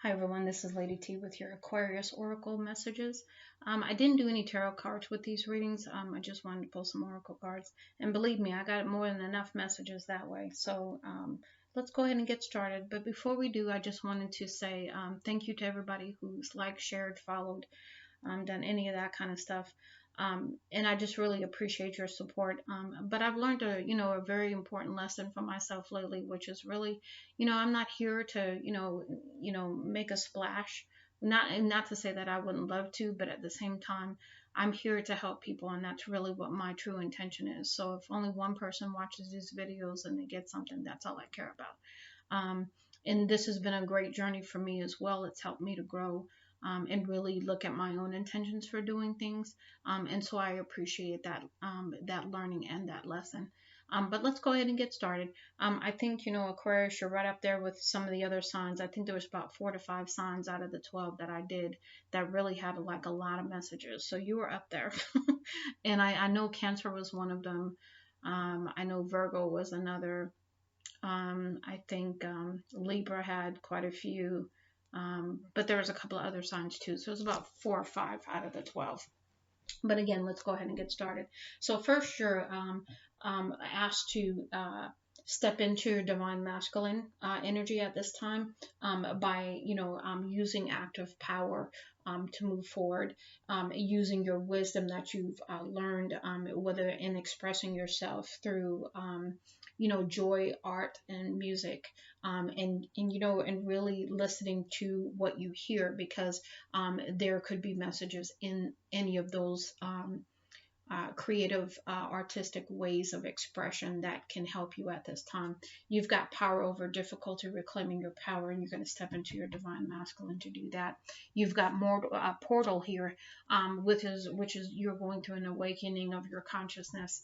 Hi everyone, this is Lady T with your Aquarius Oracle messages. I didn't do any tarot cards with these readings. I just wanted to pull some Oracle cards. And believe me, I got more than enough messages that way. So let's go ahead and get started. But before we do, I just wanted to say thank you to everybody who's liked, shared, followed, done any of that kind of stuff. And I just really appreciate your support. But I've learned a very important lesson for myself lately, which is really, I'm not here to, make a splash. Not to say that I wouldn't love to, but at the same time, I'm here to help people, and that's really what my true intention is. So if only one person watches these videos and they get something, that's all I care about. And this has been a great journey for me as well. It's helped me to grow and really look at my own intentions for doing things. And so I appreciate that learning and that lesson. But let's go ahead and get started. I think, Aquarius, you're right up there with some of the other signs. I think there was about 4 to 5 signs out of the 12 that I did that really had like a lot of messages. So you were up there. And I know Cancer was one of them. I know Virgo was another. I think Libra had quite a few, but there was a couple of other signs too. So it was about 4 or 5 out of the 12. But again, let's go ahead and get started. So first, you're asked to step into your divine masculine energy at this time by, using active power to move forward, using your wisdom that you've learned, whether in expressing yourself through joy, art, and music, and really listening to what you hear, because there could be messages in any of those creative, artistic ways of expression that can help you at this time. You've got power over difficulty, reclaiming your power, and you're going to step into your divine masculine to do that. You've got more portal here, which is you're going through an awakening of your consciousness.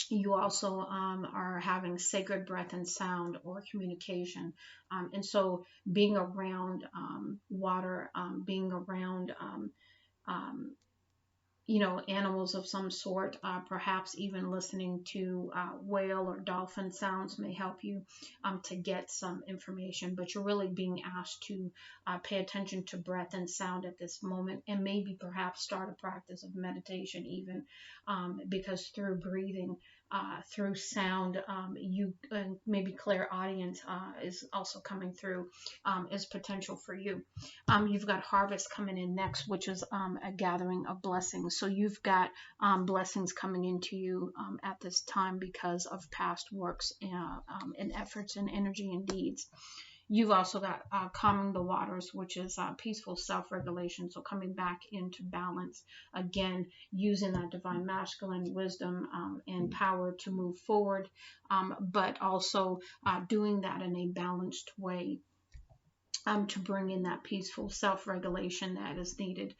You also are having sacred breath and sound or communication. And so being around water, being around animals of some sort, perhaps even listening to whale or dolphin sounds may help you to get some information. But you're really being asked to pay attention to breath and sound at this moment, and maybe perhaps start a practice of meditation even, because through breathing, through sound, you maybe clairaudience is also coming through, is potential for you. You've got harvest coming in next, which is a gathering of blessings. So you've got blessings coming into you at this time because of past works and efforts and energy and deeds. You've also got calming the waters, which is peaceful self-regulation. So coming back into balance, again, using that divine masculine wisdom and power to move forward, but also doing that in a balanced way. To bring in that peaceful self-regulation that is needed.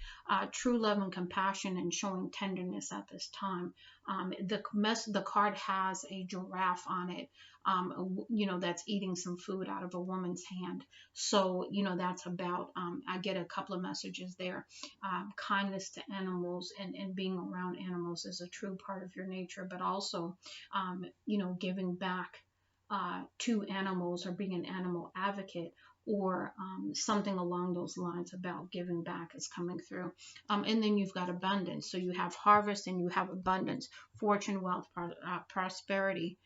True love and compassion, and showing tenderness at this time. The card has a giraffe on it, that's eating some food out of a woman's hand. So, that's about, I get a couple of messages there. Kindness to animals and being around animals is a true part of your nature, but also, giving back to animals, or being an animal advocate, or something along those lines about giving back is coming through. And then you've got abundance. So you have harvest and you have abundance, fortune, wealth, prosperity,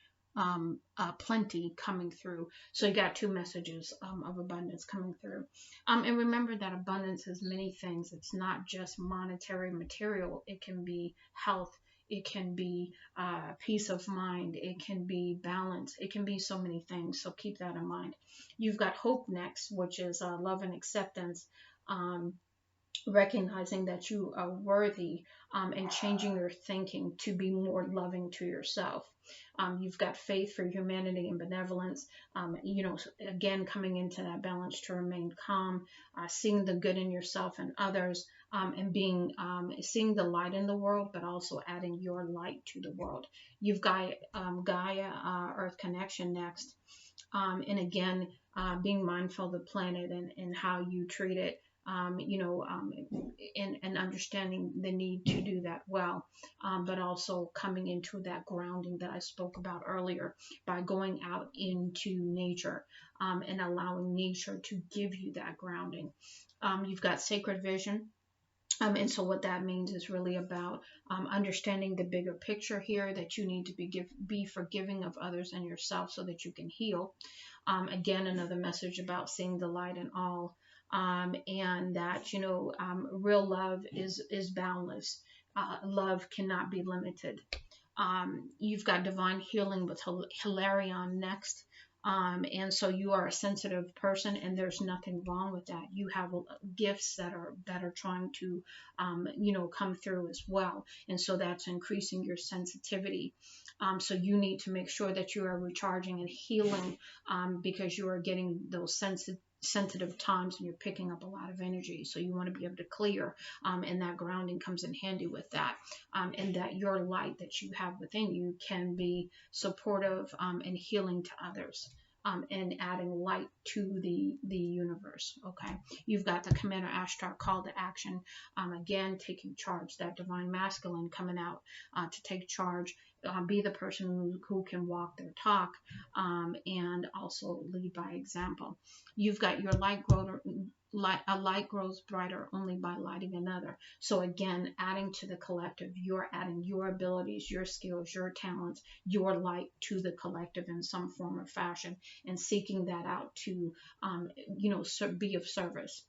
plenty coming through. So you got 2 messages of abundance coming through. And remember that abundance is many things. It's not just monetary, material. It can be health. It can be peace of mind. It can be balance. It can be so many things. So keep that in mind. You've got hope next, which is love and acceptance. Recognizing that you are worthy, and changing your thinking to be more loving to yourself. You've got faith for humanity and benevolence, again, coming into that balance to remain calm, seeing the good in yourself and others, and being seeing the light in the world, but also adding your light to the world. You've got Gaia, Earth connection next, and again, being mindful of the planet and how you treat it. and understanding the need to do that well, but also coming into that grounding that I spoke about earlier by going out into nature, and allowing nature to give you that grounding. You've got sacred vision. And so what that means is really about understanding the bigger picture here, that you need to be forgiving of others and yourself so that you can heal. Again, another message about seeing the light in all, and that real love is boundless. Love cannot be limited. You've got divine healing with Hilarion next. And so you are a sensitive person, and there's nothing wrong with that. You have gifts that are trying to, come through as well, and so that's increasing your sensitivity. So you need to make sure that you are recharging and healing, because you are getting those sensitive times and you're picking up a lot of energy. So you want to be able to clear, and that grounding comes in handy with that, and that your light that you have within you can be supportive, and healing to others, and adding light to the universe. Okay, you've got the Commander Ashtar call to action, again taking charge, that divine masculine coming out, to take charge, be the person who can walk their talk, and also lead by example. You've got your a light grows brighter only by lighting another. So again, adding to the collective, you're adding your abilities, your skills, your talents, your light to the collective in some form or fashion, and seeking that out to, be of service.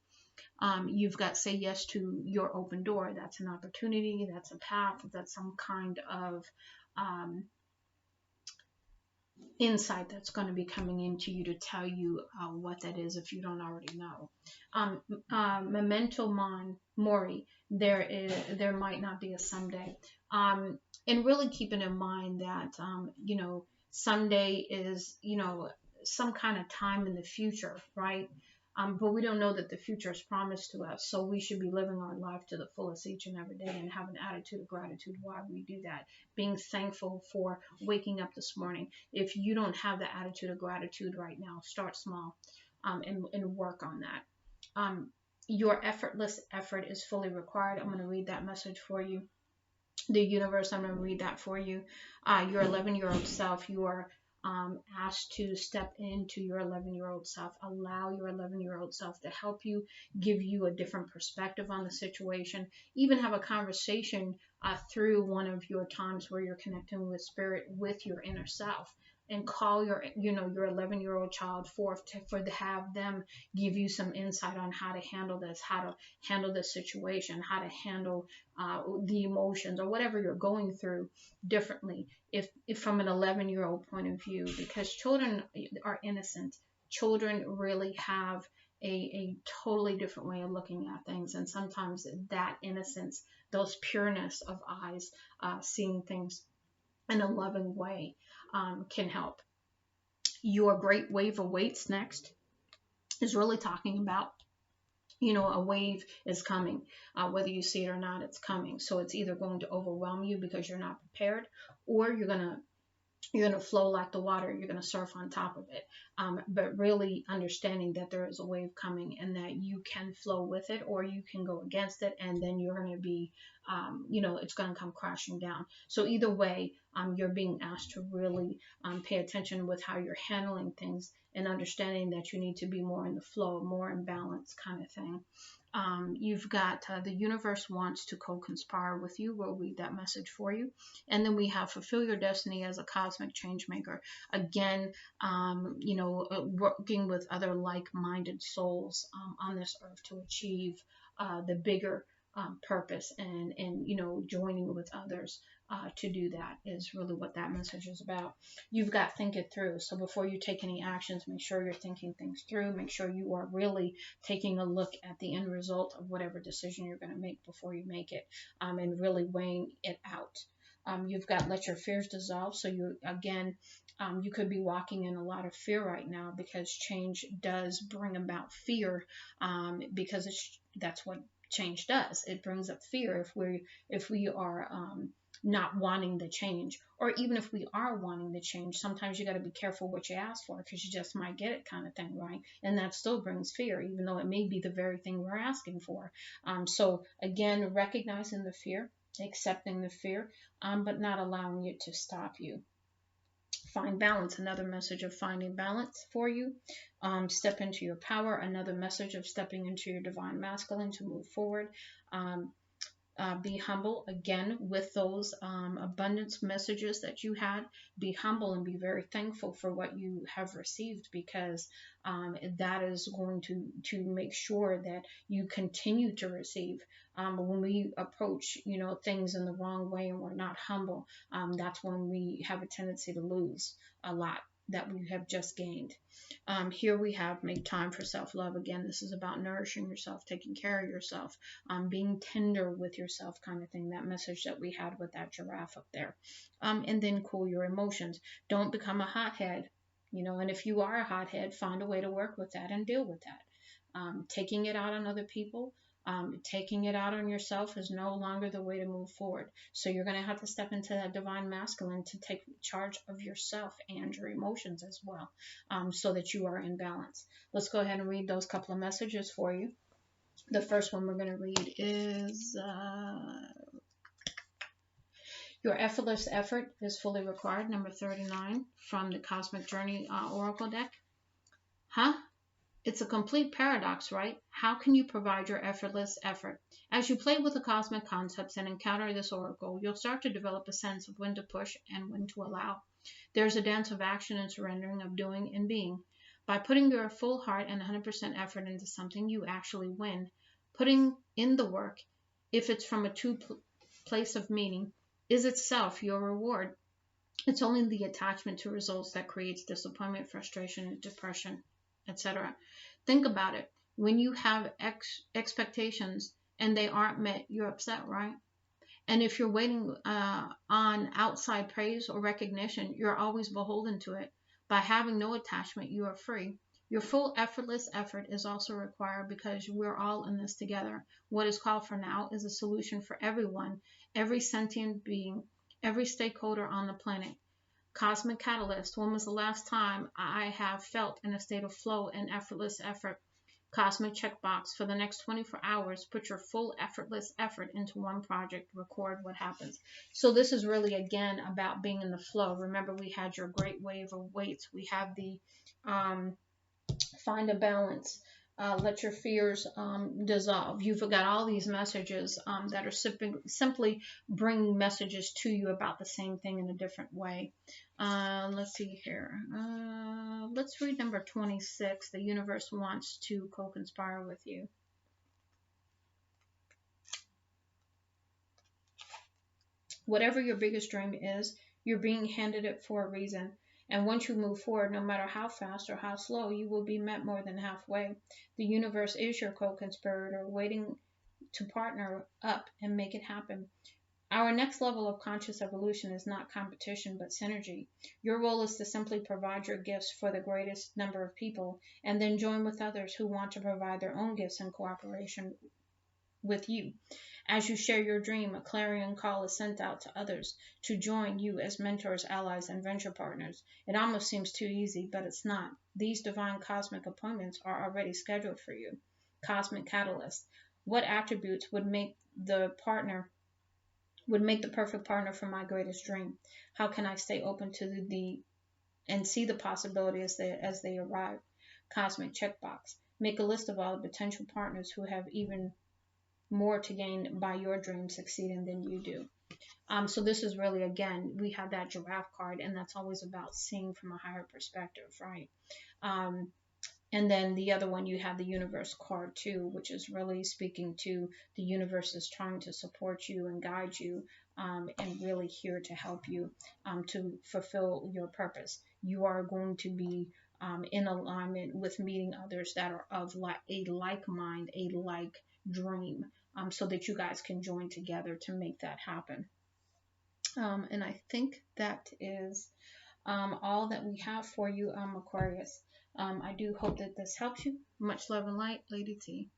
You've got say yes to your open door. That's an opportunity, that's a path, that's some kind of insight that's going to be coming into you to tell you what that is if you don't already know. Memento mori, there might not be a someday, and really keeping in mind that someday is some kind of time in the future, right? But we don't know that the future is promised to us, so we should be living our life to the fullest each and every day and have an attitude of gratitude while we do that. Being thankful for waking up this morning. If you don't have the attitude of gratitude right now, start small, and work on that. Your effortless effort is fully required. I'm going to read that message for you. The universe, I'm going to read that for you. Your 11-year-old self, you are asked to step into your 11-year-old self. Allow your 11-year-old self to help you, give you a different perspective on the situation, even have a conversation through one of your times where you're connecting with spirit, with your inner self, and call your 11-year-old child forth to have them give you some insight on how to handle this, how to handle this situation, how to handle the emotions or whatever you're going through differently, if from an 11-year-old point of view, because children are innocent. Children really have a totally different way of looking at things, and sometimes that innocence, those pureness of eyes, seeing things in a loving way, can help. Your great wave awaits next is really talking about, a wave is coming, whether you see it or not, it's coming. So it's either going to overwhelm you because you're not prepared, or you're going to flow like the water. You're going to surf on top of it. But really understanding that there is a wave coming and that you can flow with it or you can go against it, and then you're going to be, it's going to come crashing down. So either way, you're being asked to really pay attention with how you're handling things, and understanding that you need to be more in the flow, more in balance kind of thing. You've got the universe wants to co-conspire with you. We'll read that message for you. And then we have fulfill your destiny as a cosmic change maker. Again, working with other like-minded souls on this earth to achieve the bigger purpose, and joining with others to do that is really what that message is about. You've got think it through. So before you take any actions, make sure you're thinking things through. Make sure you are really taking a look at the end result of whatever decision you're going to make before you make it, and really weighing it out. You've got let your fears dissolve. So you could be walking in a lot of fear right now, because change does bring about fear, because that's what change does. It brings up fear if we are not wanting the change. Or even if we are wanting the change, sometimes you got to be careful what you ask for, because you just might get it, kind of thing, right? And that still brings fear, even though it may be the very thing we're asking for. So again, recognizing the fear, accepting the fear, but not allowing it to stop you. Find balance, another message of finding balance for you. Step into your power, another message of stepping into your divine masculine to move forward. Be humble, again, with those abundance messages that you had. Be humble and be very thankful for what you have received, because that is going to make sure that you continue to receive. When we approach, things in the wrong way and we're not humble, that's when we have a tendency to lose a lot that we have just gained. Here we have make time for self-love. Again, this is about nourishing yourself, taking care of yourself, being tender with yourself, kind of thing. That message that we had with that giraffe up there. And then cool your emotions. Don't become a hothead, and if you are a hothead, find a way to work with that and deal with that. Taking it out on other people, taking it out on yourself is no longer the way to move forward. So you're going to have to step into that divine masculine to take charge of yourself and your emotions as well, so that you are in balance. Let's go ahead and read those couple of messages for you. The first one we're going to read is your effortless effort is fully required, number 39 from the Cosmic Journey Oracle deck. It's a complete paradox, right? How can you provide your effortless effort? As you play with the cosmic concepts and encounter this oracle, you'll start to develop a sense of when to push and when to allow. There's a dance of action and surrendering, of doing and being. By putting your full heart and 100% effort into something, you actually win. Putting in the work, if it's from a true place of meaning, is itself your reward. It's only the attachment to results that creates disappointment, frustration, depression, etc. Think about it. When you have expectations and they aren't met, you're upset, right? And if you're waiting on outside praise or recognition, you're always beholden to it. By having no attachment, you are free. Your full effortless effort is also required, because we're all in this together. What is called for now is a solution for everyone, every sentient being, every stakeholder on the planet. Cosmic Catalyst, when was the last time I have felt in a state of flow and effortless effort? Cosmic Checkbox, for the next 24 hours, put your full effortless effort into one project, record what happens. So this is really, again, about being in the flow. Remember, we had your great wave of weights. We have the find a balance. Let your fears dissolve. You've got all these messages that are simply bringing messages to you about the same thing in a different way. Let's see here. Let's read number 26. The universe wants to co-conspire with you. Whatever your biggest dream is, you're being handed it for a reason. And once you move forward, no matter how fast or how slow, you will be met more than halfway. The universe is your co-conspirator, waiting to partner up and make it happen. Our next level of conscious evolution is not competition, but synergy. Your role is to simply provide your gifts for the greatest number of people, and then join with others who want to provide their own gifts in cooperation with you. As you share your dream, a clarion call is sent out to others to join you as mentors, allies, and venture partners. It almost seems too easy, but it's not. These divine cosmic appointments are already scheduled for you. Cosmic Catalyst. What attributes would make the perfect partner for my greatest dream? How can I stay open to and see the possibility as they arrive? Cosmic Checkbox. Make a list of all the potential partners who have even more to gain by your dream succeeding than you do. So this is really, again, we have that giraffe card, and that's always about seeing from a higher perspective, right? And then the other one, you have the universe card too, which is really speaking to the universe is trying to support you and guide you, and really here to help you to fulfill your purpose. You are going to be in alignment with meeting others that are of a like mind, a like dream, so that you guys can join together to make that happen. And I think that is all that we have for you, Aquarius. I do hope that this helps you. Much love and light, Lady T.